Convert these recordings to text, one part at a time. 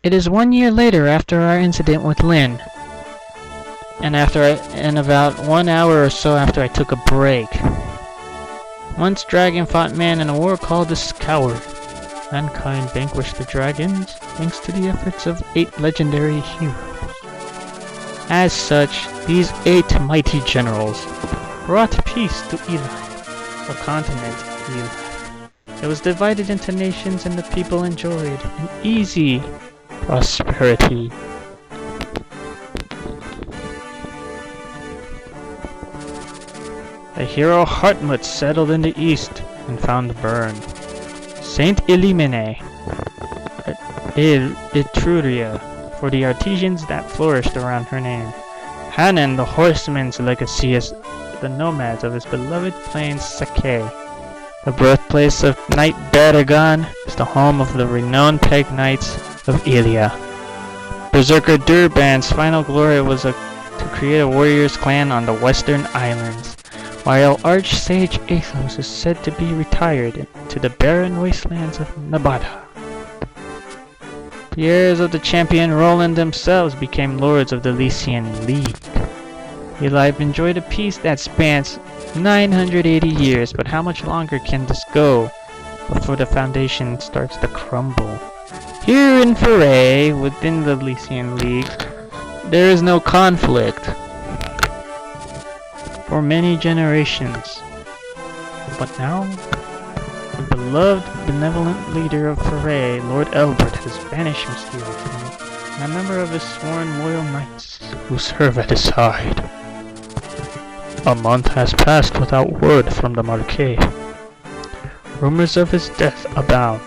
It is 1 year later after our incident with Lynn, and about 1 hour or so after I took a break. Once Dragon fought man in a war called the Scour. Mankind vanquished the dragons thanks to the efforts of 8 legendary heroes. As such, these 8 mighty generals brought peace to Eli, the continent Eli. It was divided into nations and the people enjoyed an easy prosperity. The hero Hartmut settled in the east and found Bern, Saint Elimene, Etruria, for the artisans that flourished around her name. Hanan, the horseman's legacy, is the nomads of his beloved plains Sake. The birthplace of Knight Baragon is the home of the renowned Peg Knights of Ilia. Berserker Durban's final glory was to create a warriors clan on the western islands, while Archsage Athos is said to be retired to the barren wastelands of Nabata. The heirs of the champion Roland themselves became lords of the Lycian League. Eli enjoyed a peace that spans 980 years, but how much longer can this go before the foundation starts to crumble? Here in Pherae, within the Lycian League, there is no conflict for many generations. But now, the beloved, benevolent leader of Pherae, Lord Elbert, has vanished mysteriously, and a member of his sworn loyal knights who serve at his side. A month has passed without word from the Marquis. Rumors of his death abound.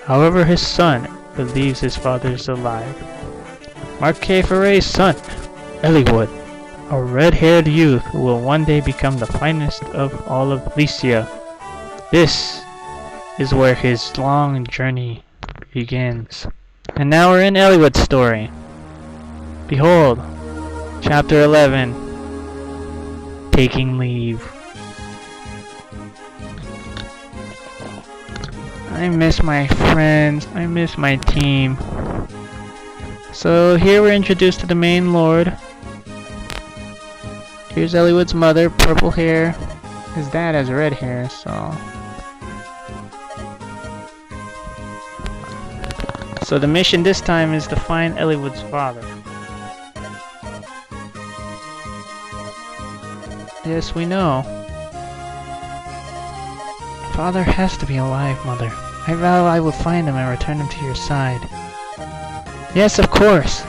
However, his son believes his father is alive. Marquis Pherae's son, Eliwood, a red-haired youth who will one day become the finest of all of Lycia. This is where his long journey begins. And now we're in Eliwood's story. Behold, Chapter 11. Taking leave. I miss my friends. I miss my team. So here we're introduced to the main lord. Here's Eliwood's mother, purple hair. His dad has red hair, so... So the mission this time is to find Eliwood's father. Yes, we know. Father has to be alive, Mother. I vow I will find him and return him to your side. Yes, of course.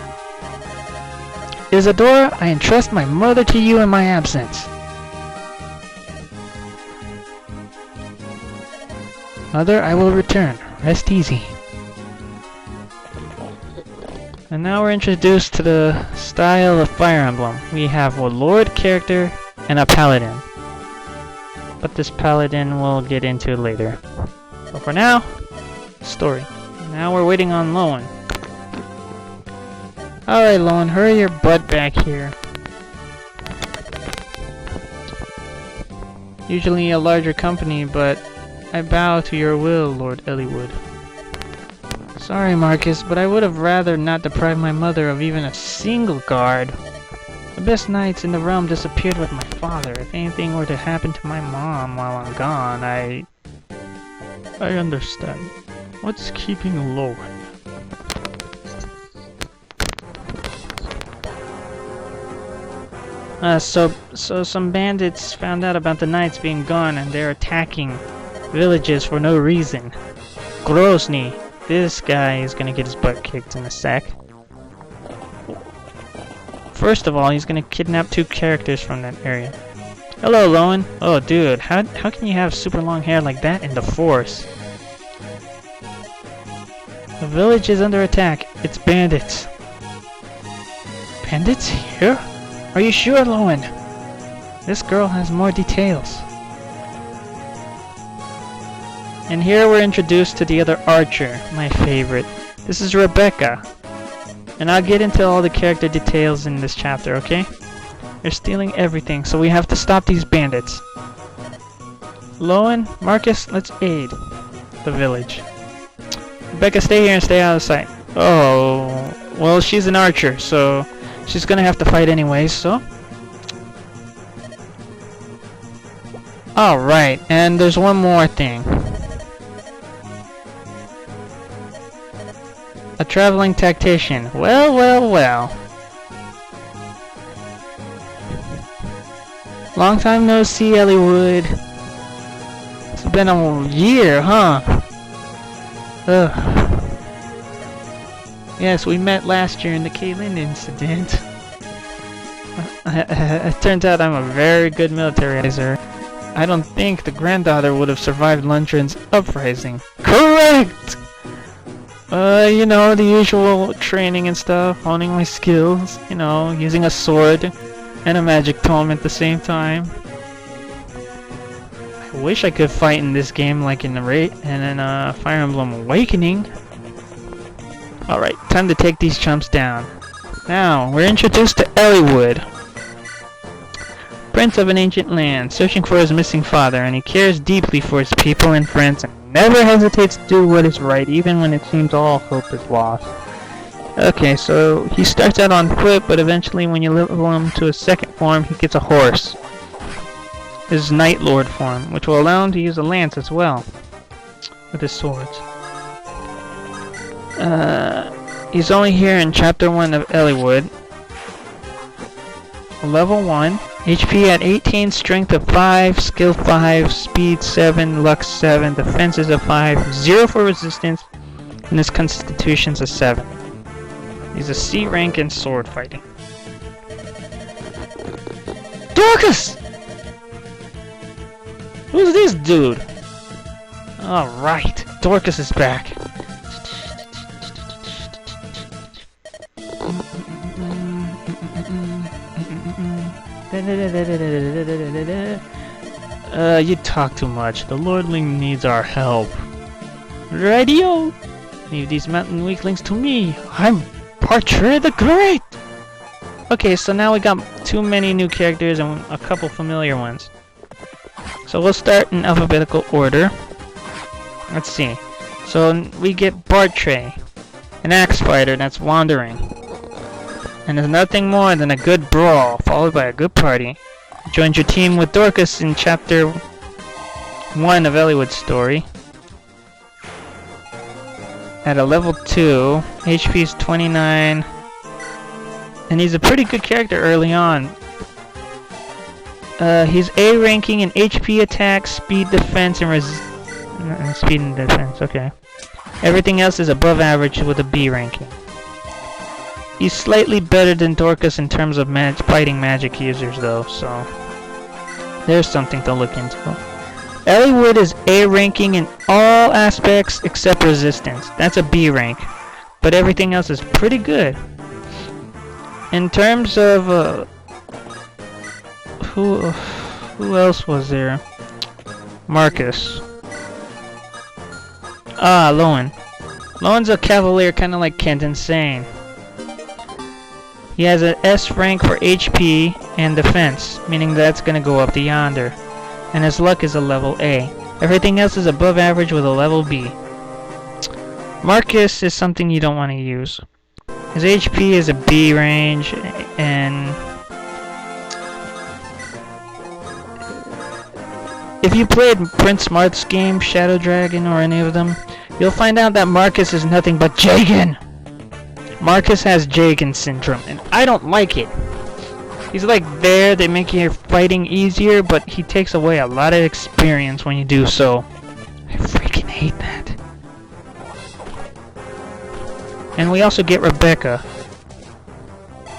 Isadora, I entrust my mother to you in my absence. Mother, I will return. Rest easy. And now we're introduced to the style of Fire Emblem. We have a Lord character and a Paladin. But this Paladin we'll get into later. But for now, story. Now we're waiting on Lowen. Alright Lowen, hurry your butt back here. Usually a larger company, but I bow to your will, Lord Eliwood. Sorry Marcus, but I would have rather not deprive my mother of even a single guard. The best knights in the realm disappeared with my father. If anything were to happen to my mom while I'm gone, I understand. What's keeping Lowen? So some bandits found out about the knights being gone and they're attacking villages for no reason. Grozny, this guy is gonna get his butt kicked in a sec. First of all, he's gonna kidnap 2 characters from that area. Hello, Lowen. Oh, dude, how can you have super long hair like that in the forest? The village is under attack. It's bandits. Bandits here? Are you sure, Lowen? This girl has more details. And here we're introduced to the other archer, my favorite. This is Rebecca. And I'll get into all the character details in this chapter, okay? They're stealing everything, so we have to stop these bandits. Lowen, Marcus, let's aid the village. Rebecca, stay here and stay out of sight. Oh, well, she's an archer, so she's gonna have to fight anyway, so. Alright, and there's one more thing. A traveling tactician. Well, well, well. Long time no see, Eliwood. It's been a year, huh? Ugh. Yes, we met last year in the Kaylin incident. It turns out I'm a very good militarizer. I don't think the granddaughter would have survived Lundgren's uprising. Correct! You know, the usual training and stuff, honing my skills, you know, using a sword and a magic tome at the same time. I wish I could fight in this game like in the Fire Emblem Awakening. Alright, time to take these chumps down. Now, we're introduced to Eliwood, prince of an ancient land, searching for his missing father, and he cares deeply for his people and friends, and never hesitates to do what is right, even when it seems all hope is lost. Okay, so he starts out on foot, but eventually when you level him to his second form, he gets a horse. His Knight Lord form, which will allow him to use a lance as well, with his swords. He's only here in Chapter 1 of Eliwood. Level 1, HP at 18, Strength of 5, Skill 5, Speed 7, Luck 7, Defenses of 5, 0 for Resistance, and his Constitution's a 7. He's a C rank in sword fighting. Dorcas! Who's this dude? Alright, Dorcas is back. You talk too much. The Lordling needs our help. Radio! Leave these mountain weaklings to me. I'm Bartre the Great! Okay, so now we got too many new characters and a couple familiar ones. So we'll start in alphabetical order. Let's see. So we get Bartre, an axe fighter that's wandering. And there's nothing more than a good brawl, followed by a good party. Joined your team with Dorcas in Chapter 1 of Eliwood's story. At a level 2, HP is 29. And he's a pretty good character early on. He's A ranking in HP attack, speed, defense, and speed and defense, okay. Everything else is above average with a B ranking. He's slightly better than Dorcas in terms of fighting magic users though, so there's something to look into. Eliwood is A ranking in all aspects except resistance. That's a B rank, but everything else is pretty good. In terms of who else was there? Marcus. Lowen. Lowen's a Cavelier, kind of like Kent Insane. He has an S rank for HP and defense, meaning that's going to go up to yonder. And his luck is a level A. Everything else is above average with a level B. Marcus is something you don't want to use. His HP is a B range, and if you played Prince Smart's game, Shadow Dragon, or any of them, you'll find out that Marcus is nothing but Jaegen! Marcus has Jaegen syndrome, and I don't like it. He's like there, they make your fighting easier, but he takes away a lot of experience when you do so. I freaking hate that. And we also get Rebecca.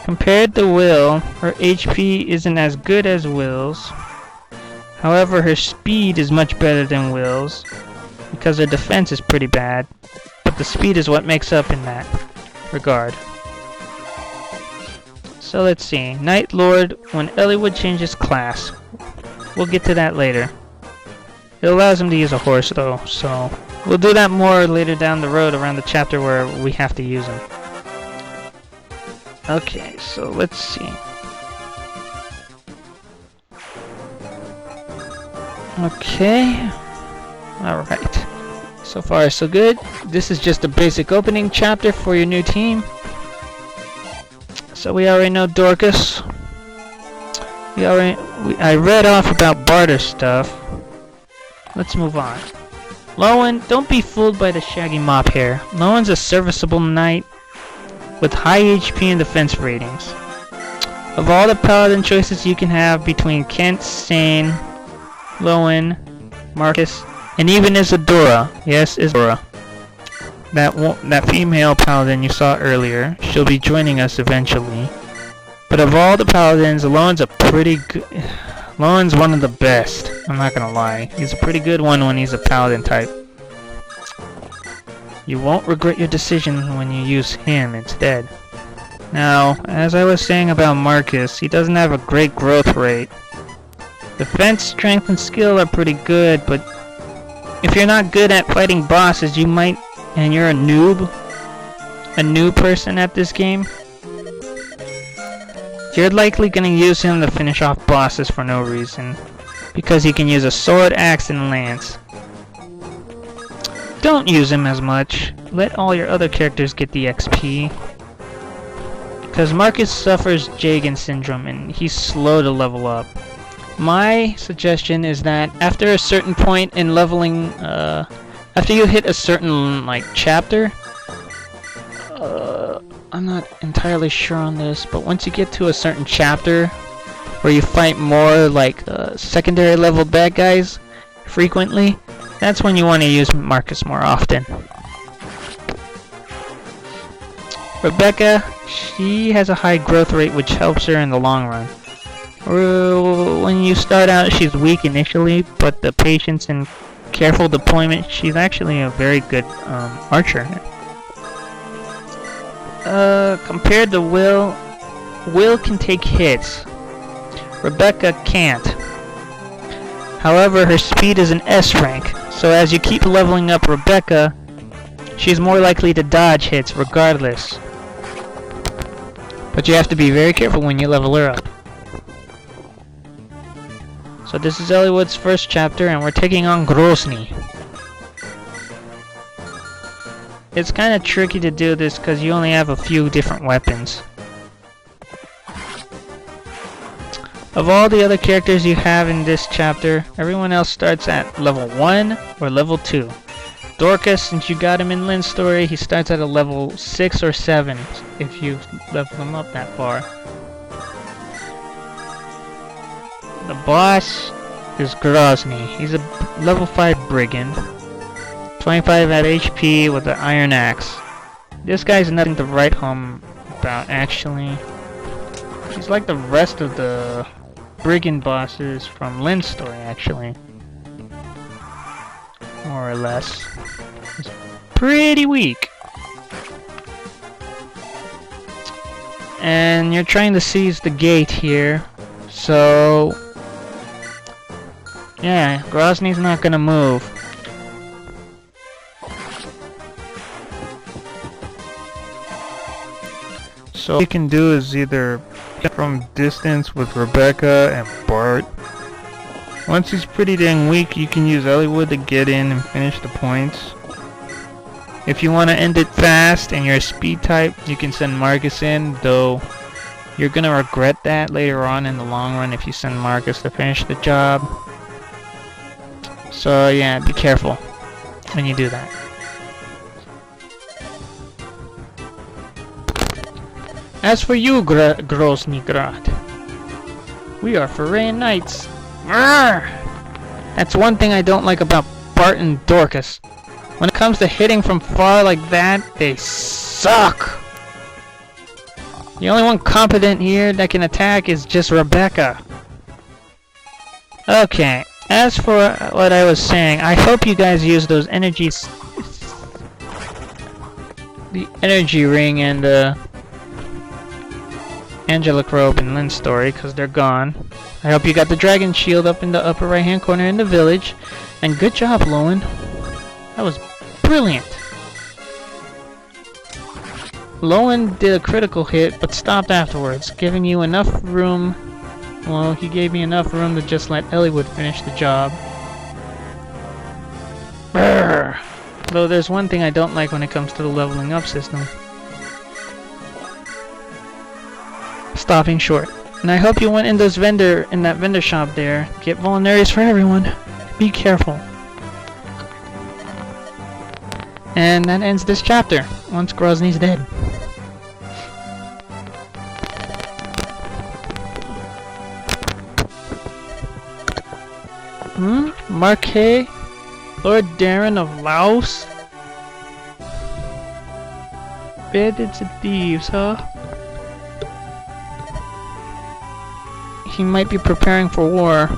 Compared to Will, her HP isn't as good as Will's. However, her speed is much better than Will's, because her defense is pretty bad, but the speed is what makes up in that regard. So let's see. Knight Lord, when Eliwood changes class. We'll get to that later. It allows him to use a horse though, so we'll do that more later down the road around the chapter where we have to use him. Okay, so let's see. Okay. Alright. So far, so good. This is just a basic opening chapter for your new team. So we already know Dorcas. I read off about Bartre stuff. Let's move on. Lowen, don't be fooled by the shaggy mop hair. Lowen's a serviceable knight with high HP and defense ratings. Of all the paladin choices you can have between Kent, Sane, Lowen, Marcus, and even Isadora. Yes, Isadora. That female paladin you saw earlier. She'll be joining us eventually. But of all the paladins, Lowen's a pretty good... Lowen's one of the best. I'm not gonna lie. He's a pretty good one when he's a paladin type. You won't regret your decision when you use him instead. Now, as I was saying about Marcus, he doesn't have a great growth rate. Defense, strength, and skill are pretty good, but if you're not good at fighting bosses, you might, and you're a new person at this game, you're likely gonna use him to finish off bosses for no reason, because he can use a sword, axe, and lance. Don't use him as much. Let all your other characters get the XP. Because Marcus suffers Jaegen syndrome and he's slow to level up. My suggestion is that after a certain point in leveling, after you hit a certain chapter, I'm not entirely sure on this, but once you get to a certain chapter where you fight more secondary level bad guys frequently, that's when you want to use Marcus more often. Rebecca, she has a high growth rate which helps her in the long run. When you start out, she's weak initially, but the patience and careful deployment, she's actually a very good archer. Compared to Will can take hits. Rebecca can't. However, her speed is an S rank, so as you keep leveling up Rebecca, she's more likely to dodge hits regardless. But you have to be very careful when you level her up. So this is Eliwood's first chapter, and we're taking on Grozny. It's kind of tricky to do this because you only have a few different weapons. Of all the other characters you have in this chapter, everyone else starts at level 1 or level 2. Dorcas, since you got him in Lynn's story, he starts at a level 6 or 7 if you level him up that far. The boss is Grozny. He's a level 5 brigand. 25 at HP with the iron axe. This guy's nothing to write home about, actually. He's like the rest of the brigand bosses from Lynn's story, actually. More or less. He's pretty weak. And you're trying to seize the gate here, so... yeah, Grozny's not gonna move. So what you can do is either hit from distance with Rebecca and Bart. Once he's pretty dang weak, you can use Eliwood to get in and finish the points. If you want to end it fast and you're a speed type, you can send Marcus in, though you're gonna regret that later on in the long run if you send Marcus to finish the job. So yeah, be careful when you do that. As for you, Grozny, we are Pherae Knights. Arrgh! That's one thing I don't like about Bart and Dorcas. When it comes to hitting from far like that, they suck! The only one competent here that can attack is just Rebecca. Okay, as for what I was saying, I hope you guys use those energies... the energy ring and the... angelic robe in Lynn's story, because they're gone. I hope you got the dragon shield up in the upper right hand corner in the village. And good job, Lowen. That was brilliant. Lowen did a critical hit, but stopped afterwards, giving you enough room. Well, he gave me enough room to just let Eliwood finish the job. Brrr. Though there's one thing I don't like when it comes to the leveling up system. Stopping short. And I hope you went in that vendor shop there. Get vulneraries for everyone. Be careful. And that ends this chapter. Once Grozny's dead. Marquet? Lord Darren of Laos? Bandits and thieves, huh? He might be preparing for war.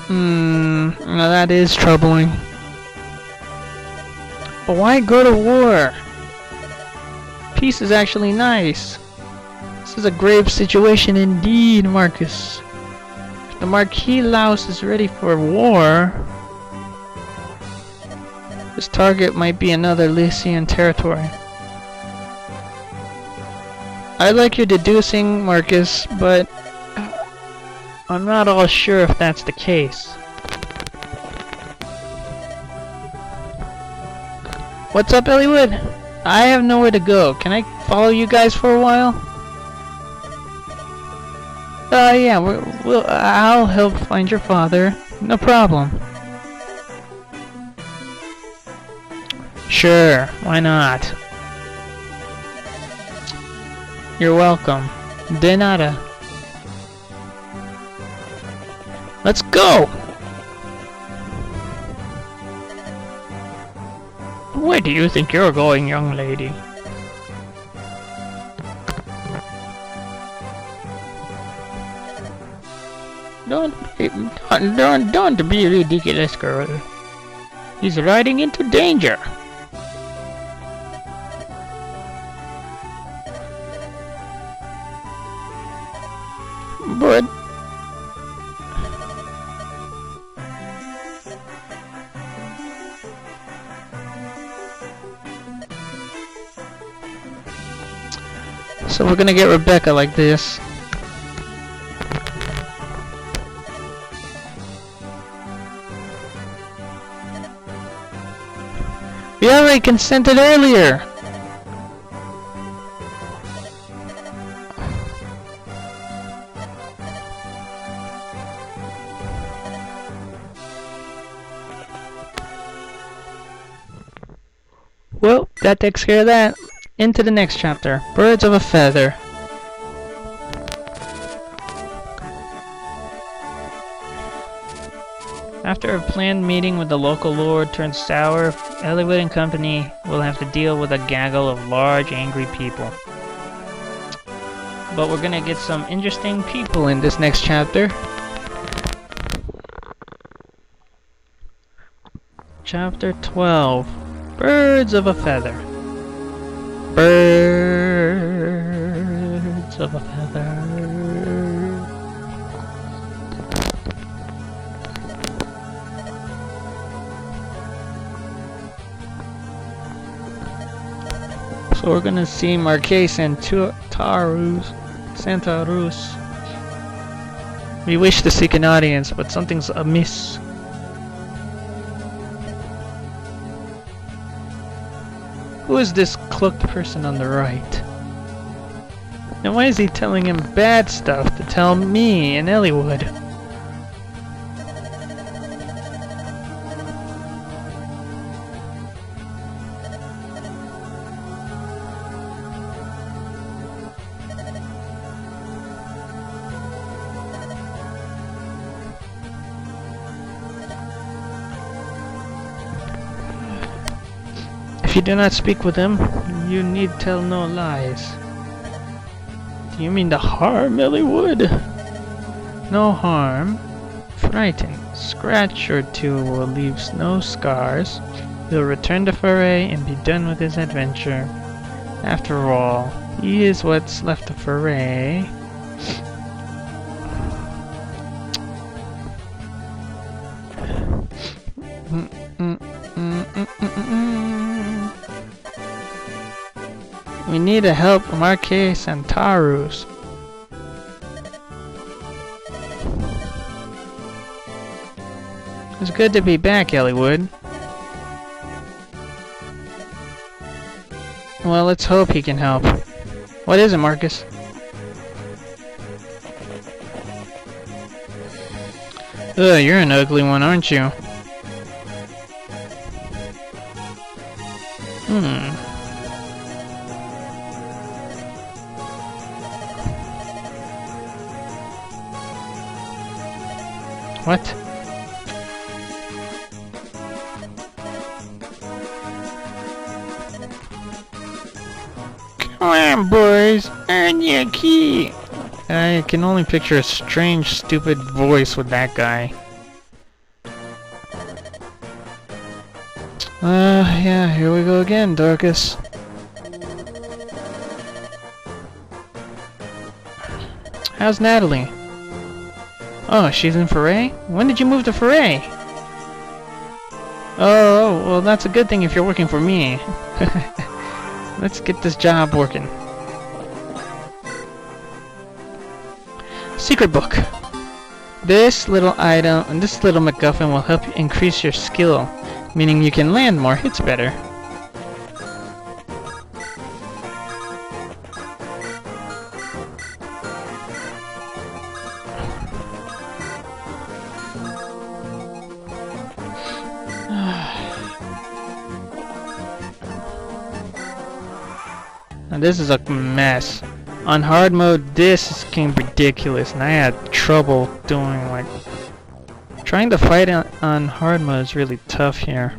Now that is troubling. But why go to war? Peace is actually nice. This is a grave situation indeed, Marcus. If the Marquis Laos is ready for war, this target might be another Lycian territory. I like your deducing, Marcus, but I'm not all sure if that's the case. What's up, Eliwood? I have nowhere to go. Can I follow you guys for a while? Yeah, I'll help find your father. No problem. Sure, why not? You're welcome. De nada. Let's go! Where do you think you're going, young lady? Don't be ridiculous, girl. He's riding into danger. But so we're gonna get Rebecca like this. We already consented earlier! Well, that takes care of that. Into the next chapter. Birds of a feather. After a planned meeting with the local lord turned sour, Eliwood and company will have to deal with a gaggle of large, angry people. But we're gonna get some interesting people in this next chapter. Chapter 12. Birds of a feather. Birds of a feather. So we're gonna see Marquez and Santa Rus. We wish to seek an audience, but something's amiss. Who is this cloaked person on the right? And why is he telling him bad stuff to tell me and Eliwood? If you do not speak with him, you need tell no lies. Do you mean to harm Eliwood? No harm. Frightened. Scratch or two will leave no scars. He'll return to Pherae and be done with his adventure. After all, he is what's left of Pherae. We need to help Marquez and Tarus. It's good to be back, Eliwood. Well, let's hope he can help. What is it, Marcus? Ugh, you're an ugly one, aren't you? What? Come on, boys, earn your key. I can only picture a strange, stupid voice with that guy. Yeah, here we go again, Dorcas. How's Natalie? Oh, she's in Pherae? When did you move to Pherae? Oh, well, that's a good thing if you're working for me. Let's get this job working. Secret book. This little item and this little MacGuffin will help you increase your skill, meaning you can land more hits better. Now this is a mess. On hard mode, this is getting ridiculous, and I had trouble doing, like... Trying to fight on hard mode is really tough here.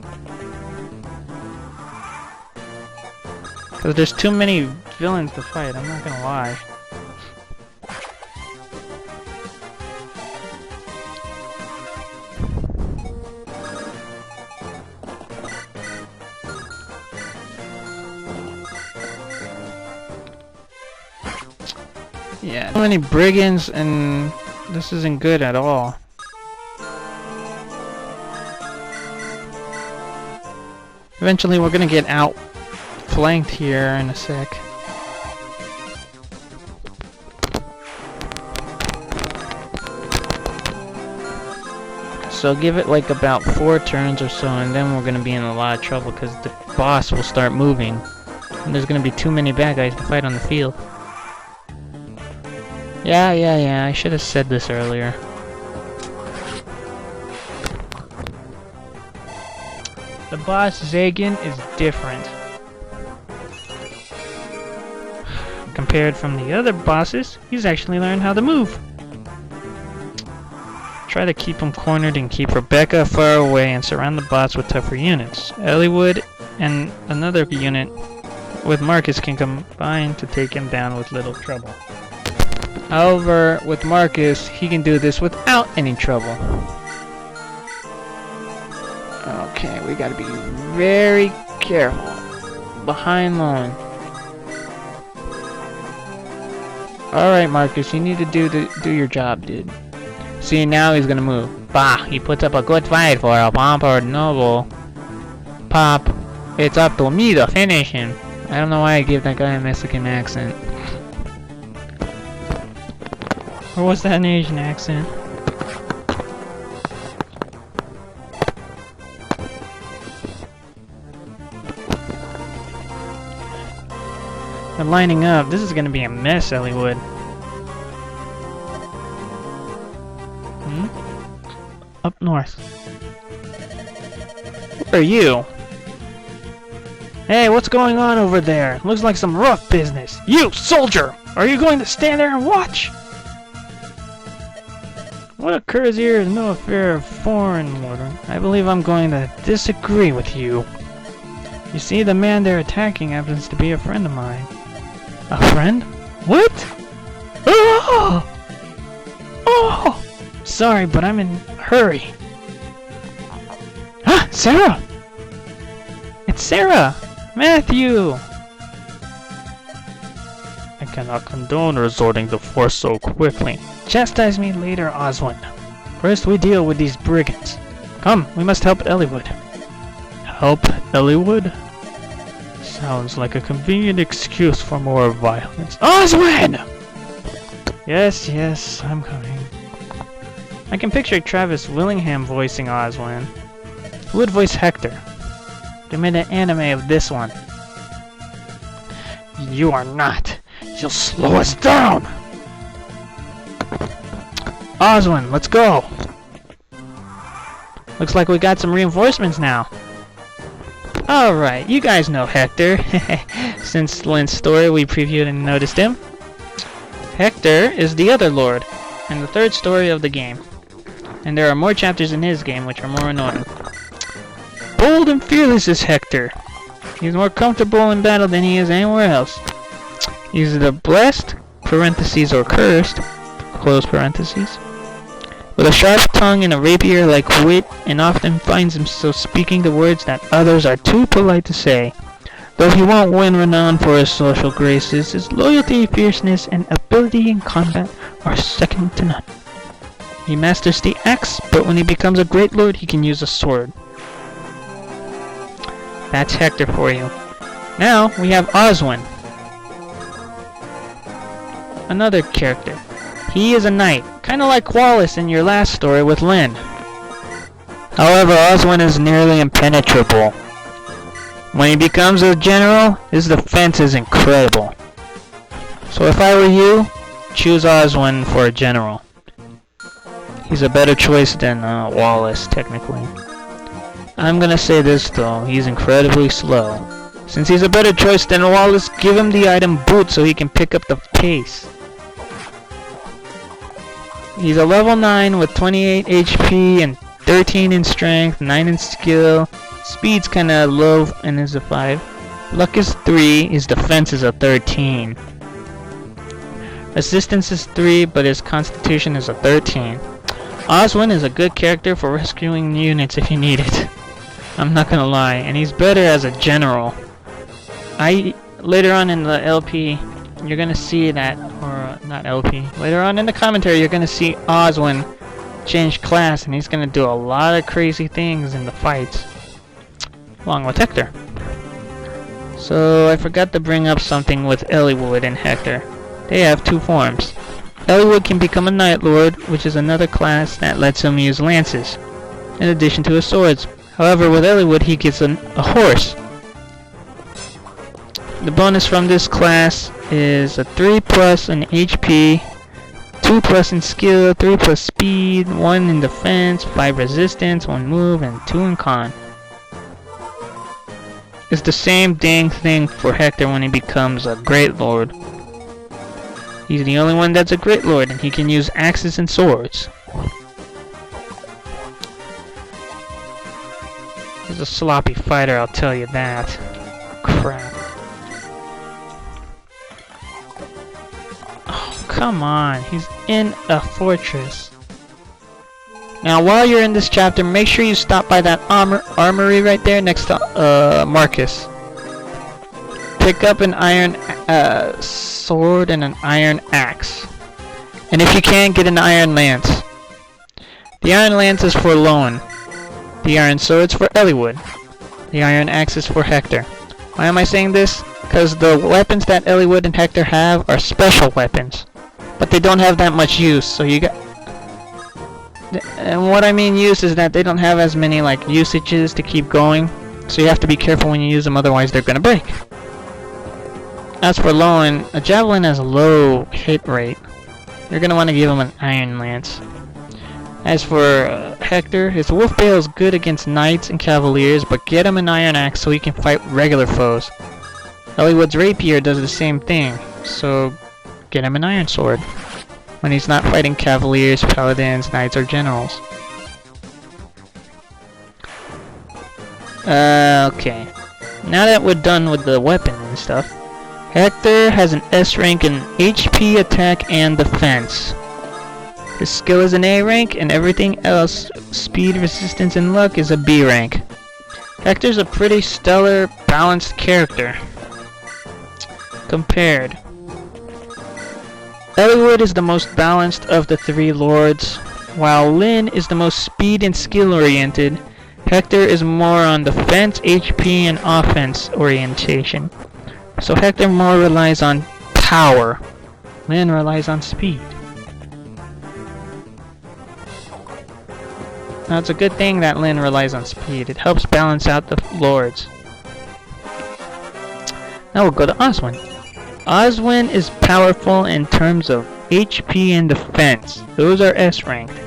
Because there's too many villains to fight, I'm not gonna lie. Yeah, too many brigands, and this isn't good at all. Eventually we're gonna get outflanked here in a sec. So give it like about 4 turns or so, and then we're gonna be in a lot of trouble because the boss will start moving. And there's gonna be too many bad guys to fight on the field. Yeah, I should have said this earlier. The boss, Jaegen, is different. Compared from the other bosses, he's actually learned how to move. Try to keep him cornered and keep Rebecca far away and surround the boss with tougher units. Eliwood and another unit with Marcus can combine to take him down with little trouble. However, with Marcus, he can do this without any trouble. Okay, we gotta be very careful. Behind Lowen. Alright, Marcus, you need to do your job, dude. See, now he's gonna move. Bah, he puts up a good fight for a pampered noble. Pop, it's up to me to finish him. I don't know why I gave that guy a Mexican accent. Or was that an Asian accent? They're lining up. This is gonna be a mess, Eliwood. Up north. Where are you? Hey, what's going on over there? Looks like some rough business. You, soldier! Are you going to stand there and watch? What occurs here is no affair of foreign order. I believe I'm going to disagree with you. You see, the man they're attacking happens to be a friend of mine. A friend? What? Oh! Oh! Sorry, but I'm in a hurry. Ah, Sarah! It's Sarah! Matthew! I cannot condone resorting to force so quickly. Chastise me later, Oswin. First we deal with these brigands. Come, we must help Eliwood. Help Eliwood? Sounds like a convenient excuse for more violence. Oswin! Yes, I'm coming. I can picture Travis Willingham voicing Oswin. Who would voice Hector? They made an anime of this one. You are not. You'll slow us down! Oswin, let's go! Looks like we got some reinforcements now. Alright, you guys know Hector. Since Lynn's story we previewed and noticed him. Hector is the other lord, and the third story of the game. And there are more chapters in his game which are more annoying. Bold and fearless is Hector. He's more comfortable in battle than he is anywhere else. He's the blessed, parentheses, or cursed, close parentheses, with a sharp tongue and a rapier-like wit, and often finds himself speaking the words that others are too polite to say. Though he won't win renown for his social graces, his loyalty, fierceness, and ability in combat are second to none. He masters the axe, but when he becomes a great lord, he can use a sword. That's Hector for you. Now, we have Oswin. Another character. He is a knight, kinda like Wallace in your last story with Lynn. However, Oswin is nearly impenetrable. When he becomes a general, his defense is incredible. So if I were you, choose Oswin for a general. He's a better choice than Wallace, technically. I'm gonna say this though, he's incredibly slow. Since he's a better choice than Wallace, give him the item boot so he can pick up the pace. He's a level 9 with 28 HP and 13 in strength, 9 in skill. Speed's kinda low and is a 5. Luck is 3, his defense is a 13. Resistance is 3, but his constitution is a 13. Oswin is a good character for rescuing units if you need it. I'm not gonna lie, and he's better as a general. Later on in the LP, you're gonna see that, or not LP, later on in the commentary, you're gonna see Oswin change class, and he's gonna do a lot of crazy things in the fights, along with Hector. So I forgot to bring up something with Eliwood and Hector. They have two forms. Eliwood can become a Night Lord, which is another class that lets him use lances, in addition to his swords. However, with Eliwood he gets a horse. The bonus from this class is a 3+ in HP, 2+ in skill, 3+ speed, 1 in defense, 5 resistance, 1 move, and 2 in con. It's the same dang thing for Hector when he becomes a Great Lord. He's the only one that's a Great Lord, and he can use axes and swords. He's a sloppy fighter, I'll tell you that. Crap. Oh, come on. He's in a fortress. Now, while you're in this chapter, make sure you stop by that armory right there next to Marcus. Pick up an iron sword and an iron axe. And if you can, get an iron lance. The iron lance is for Lowen. The iron sword's for Eliwood. The iron axe is for Hector. Why am I saying this? Because the weapons that Eliwood and Hector have are special weapons. But they don't have that much use, so you got... And what I mean use is that they don't have as many like usages to keep going. So you have to be careful when you use them, otherwise they're gonna break. As for Lowen, a javelin has a low hit rate. You're gonna want to give him an iron lance. As for Hector, his wolf bale is good against knights and cavaliers, but get him an iron axe so he can fight regular foes. Eliwood's rapier does the same thing, so get him an iron sword when he's not fighting cavaliers, paladins, knights, or generals. Okay. Now that we're done with the weapon and stuff, Hector has an S rank in HP, attack, and defense. His skill is an A rank, and everything else, speed, resistance, and luck, is a B rank. Hector's a pretty stellar, balanced character. Compared, Eliwood is the most balanced of the three lords, while Lyn is the most speed and skill oriented. Hector is more on defense, HP, and offense orientation. So Hector more relies on power. Lyn relies on speed. Now it's a good thing that Lyn relies on speed. It helps balance out the lords. Now we'll go to Oswin. Oswin is powerful in terms of HP and defense. Those are S ranked.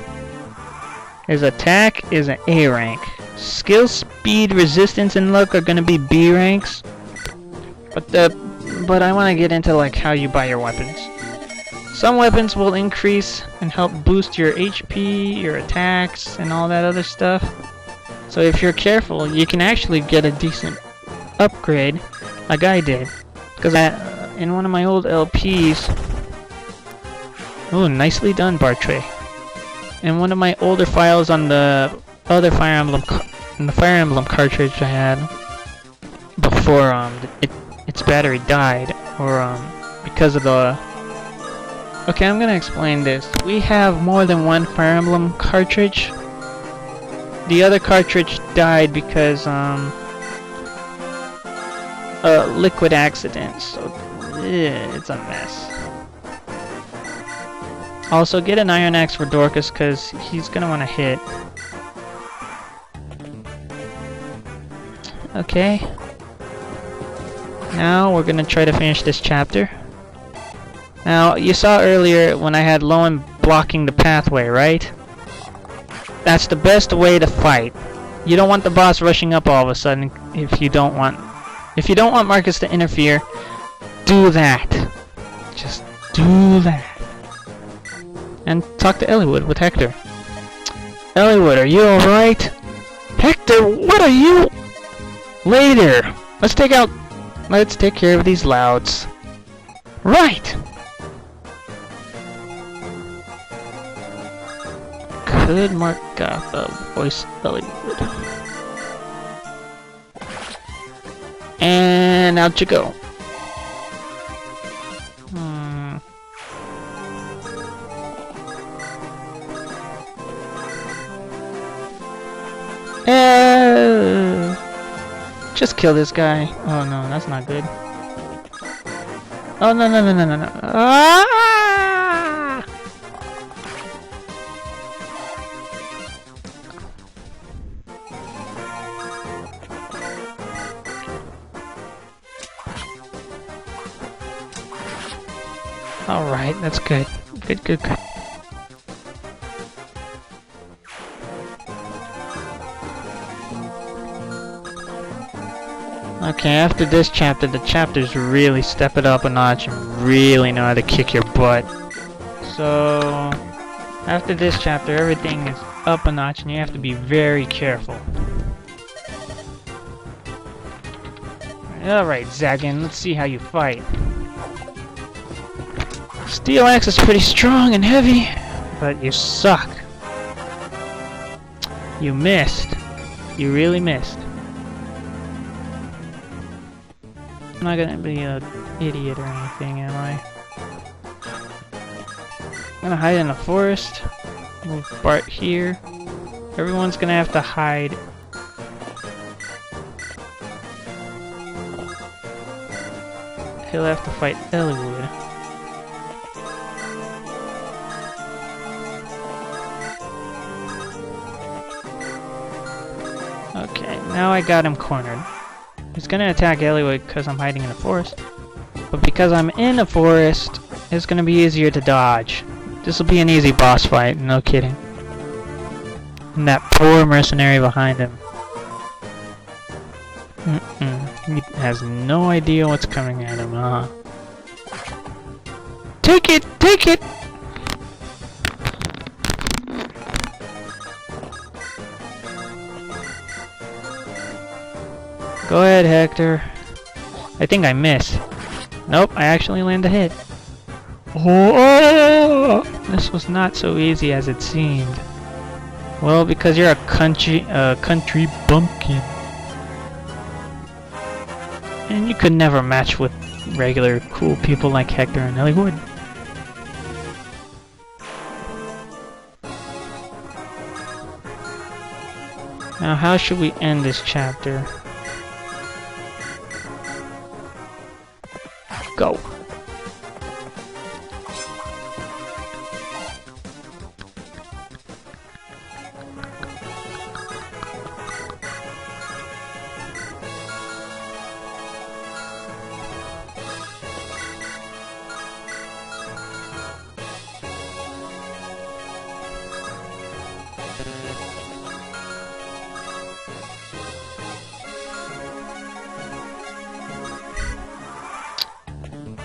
His attack is an A rank. Skill, speed, resistance, and luck are gonna be B ranks. But I want to get into like how you buy your weapons. Some weapons will increase and help boost your HP, your attacks, and all that other stuff. So if you're careful, you can actually get a decent upgrade, like I did. Because in one of my old LPs... Oh, nicely done, Bartre. In one of my older files on the other Fire Emblem, cartridge I had before its battery died, or because of the... Okay, I'm gonna explain this. We have more than one Fire Emblem cartridge. The other cartridge died because a liquid accident, so it's a mess. Also, get an Iron Axe for Dorcas because he's gonna want to hit. Okay. Now we're gonna try to finish this chapter. Now, you saw earlier when I had Lowen blocking the pathway, right? That's the best way to fight. You don't want the boss rushing up all of a sudden if you don't want Marcus to interfere. Do that. Just do that. And talk to Eliwood with Hector. Eliwood, are you alright? Hector, what are you? Later. Let's take care of these louds. Right. Could Margatha voice Eliwood? And out you go. Just kill this guy. Oh no, that's not good. Oh no. Ah! Alright, that's good. Good. Okay, after this chapter, the chapters really step it up a notch and really know how to kick your butt. So, after this chapter, everything is up a notch and you have to be very careful. Alright, Jaegen, let's see how you fight. Steel Axe is pretty strong and heavy, but you suck. You missed. You really missed. I'm not gonna be an idiot or anything, am I? I'm gonna hide in the forest. Move Bart here. Everyone's gonna have to hide. He'll have to fight Eliwood. Okay, now I got him cornered. He's gonna attack Eliwood because I'm hiding in the forest. But because I'm in the forest, it's gonna be easier to dodge. This will be an easy boss fight, no kidding. And that poor mercenary behind him. He has no idea what's coming at him, huh? Take it! Take it! Go ahead, Hector. I think I missed. Nope, I actually landed a hit. Oh! This was not so easy as it seemed. Well, because you're a country bumpkin. And you could never match with regular cool people like Hector and Eliwood. Now, how should we end this chapter? Go.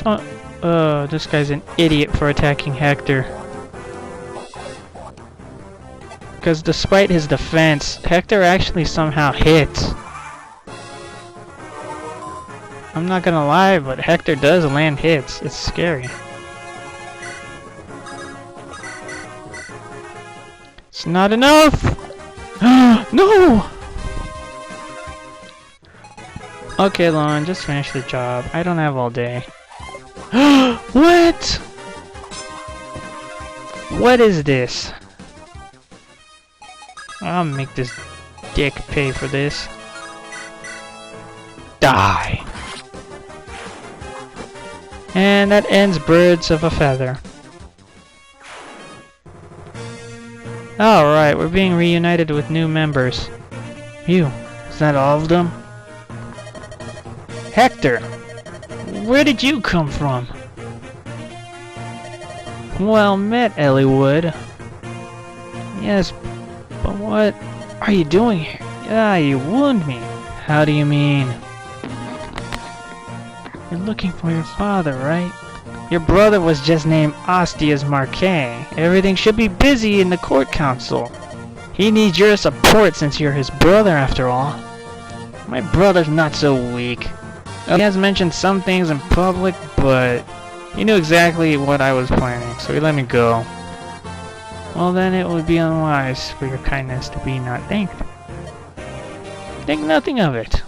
This guy's an idiot for attacking Hector. Because despite his defense, Hector actually somehow hits. I'm not gonna lie, but Hector does land hits. It's scary. It's not enough! No! Okay, Lowen, just finish the job. I don't have all day. What? What is this? I'll make this dick pay for this. Die! And that ends Birds of a Feather. Alright, we're being reunited with new members. You, is that all of them? Hector! Where did you come from? Well met, Eliwood. Yes, but what are you doing here? Ah, you wound me. How do you mean? You're looking for your father, right? Your brother was just named Ostia's Marquet. Everything should be busy in the court council. He needs your support since you're his brother after all. My brother's not so weak. He has mentioned some things in public, but he knew exactly what I was planning, so he let me go. Well then it would be unwise for your kindness to be not thanked. Think nothing of it.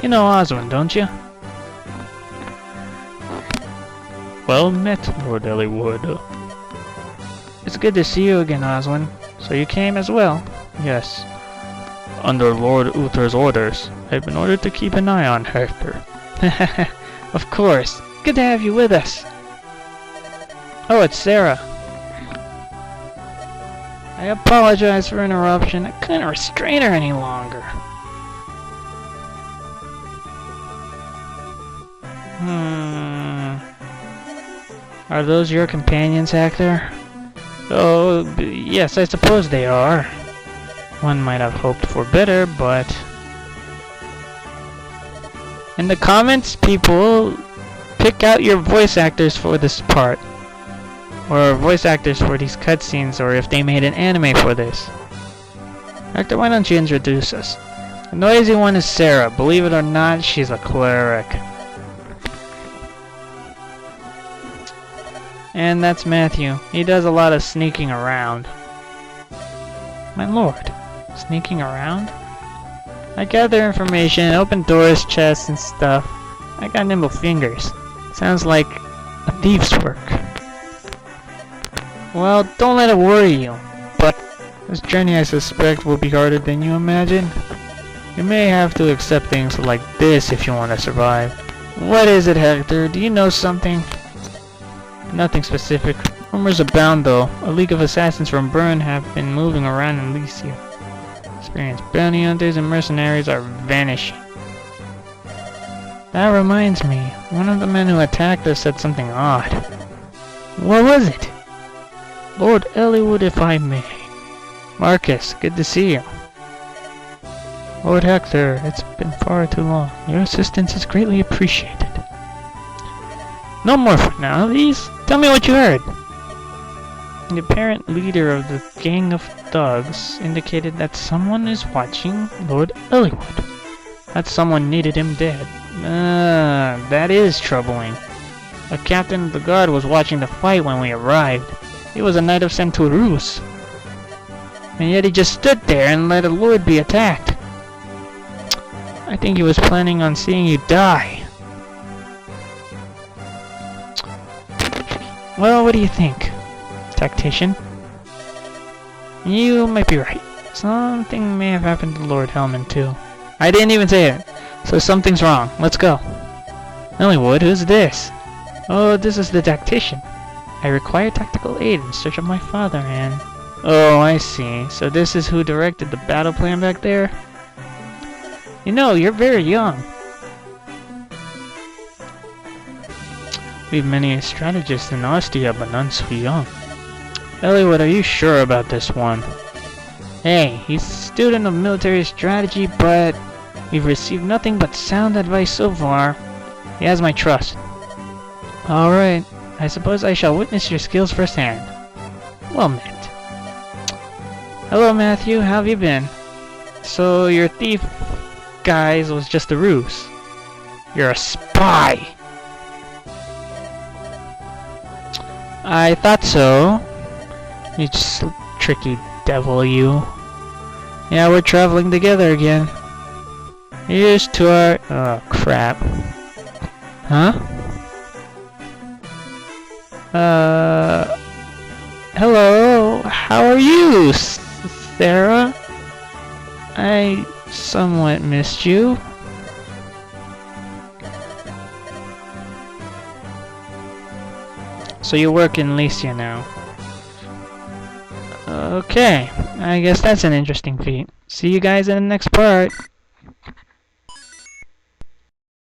You know Oswin, don't you? Well met, Lord Eliwood. It's good to see you again, Oswin. So you came as well? Yes. Under Lord Uther's orders, I've been ordered to keep an eye on Hector. Of course. Good to have you with us. Oh, it's Sarah. I apologize for interruption. I couldn't restrain her any longer. Are those your companions, Hector? Oh, yes, I suppose they are. One might have hoped for better, but... In the comments, people, pick out your voice actors for this part. Or voice actors for these cutscenes, or if they made an anime for this. Hector, why don't you introduce us? The noisy one is Sarah. Believe it or not, she's a cleric. And that's Matthew. He does a lot of sneaking around. My lord, sneaking around? I gather information, open doors, chests, and stuff. I got nimble fingers. Sounds like a thief's work. Well, don't let it worry you. But this journey, I suspect, will be harder than you imagine. You may have to accept things like this if you want to survive. What is it, Hector? Do you know something? Nothing specific. Rumors abound, though. A league of assassins from Bern have been moving around in Lycia. Experienced bounty hunters and mercenaries are vanishing. That reminds me, one of the men who attacked us said something odd. What was it? Lord Eliwood, if I may. Marcus, good to see you. Lord Hector, it's been far too long. Your assistance is greatly appreciated. No more for now, please. Tell me what you heard. The apparent leader of the gang of thugs indicated that someone is watching Lord Eliwood. That someone needed him dead. That is troubling. A captain of the guard was watching the fight when we arrived. He was a knight of Centurus. And yet he just stood there and let a lord be attacked. I think he was planning on seeing you die. Well, what do you think, Tactician? You might be right. Something may have happened to Lord Helman too. I didn't even say it, so something's wrong. Let's go. Eliwood, who's this? Oh, this is the Tactician. I require tactical aid in search of my father and... Oh, I see. So this is who directed the battle plan back there? You know, you're very young. We've many strategists in Ostia, but none so young. Eliwood, are you sure about this one? Hey, he's a student of military strategy, but we've received nothing but sound advice so far. He has my trust. Alright, I suppose I shall witness your skills firsthand. Well met. Hello Matthew, how have you been? So your thief guys was just a ruse. You're a spy! I thought so. You tricky devil, you. Yeah, we're traveling together again. Here's to our... Oh, crap. Huh? Hello? How are you, Sarah? I somewhat missed you. So you work in Lycia now. Okay, I guess that's an interesting feat. See you guys in the next part.